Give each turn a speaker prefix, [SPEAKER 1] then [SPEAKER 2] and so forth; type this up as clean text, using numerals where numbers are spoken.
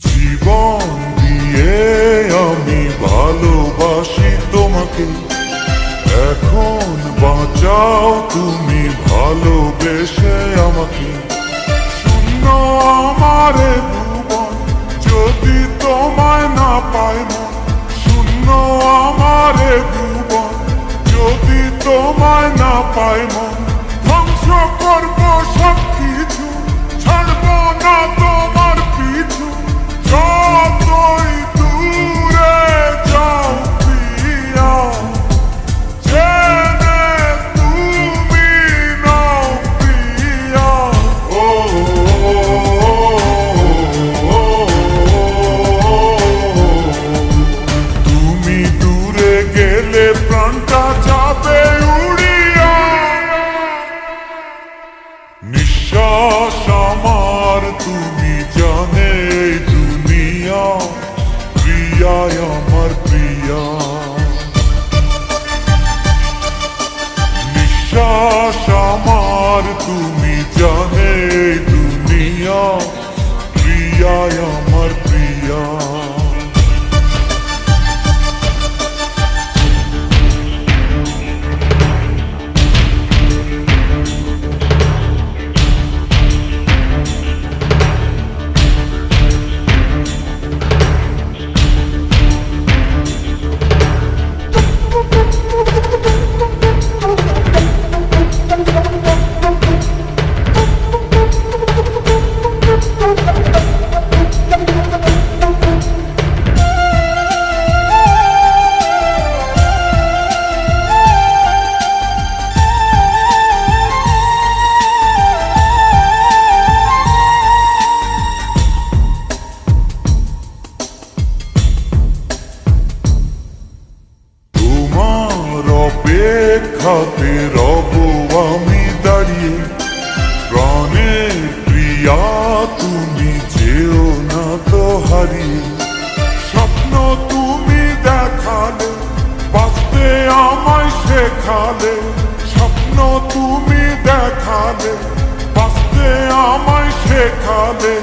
[SPEAKER 1] জীবন দিয়ে আমি ভালোবাসি তোমাকে, এখন বাঁচাও তুমি ভালোবেসে আমাকে। শূন্য আমারে ভুবন, যদি তোমায় না পাই মন। শূন্য আমারে ভুবন, যদি তোমায় না পাই মন। ধ্বংস করবো সব কিছু, ছাড়বো না তোমার পিছু। যতই দূরে যাও প্রিয়া, জেনে তুমি নাও প্রিয়া। ও তুমি দূরে গেলে প্রাণটা যাবে উড়িয়া। নিঃশ্বাস আমার তুমি জানে এই দুনিয়া, প্রিয়া আমার প্রিয়া। নিঃশ্বাস আমার তুমি জানে এই দুনিয়া, প্রিয়া আমার প্রিয়া। অপেক্ষাতে রব আমি দাঁড়িয়ে, প্রাণের প্রিয়া তুমি যেও না তো হারিয়ে। স্বপ্ন তুমি দেখালে, বাঁচতে আমায় শেখালে। স্বপ্ন তুমি দেখালে, বাঁচতে আমায় শেখালে।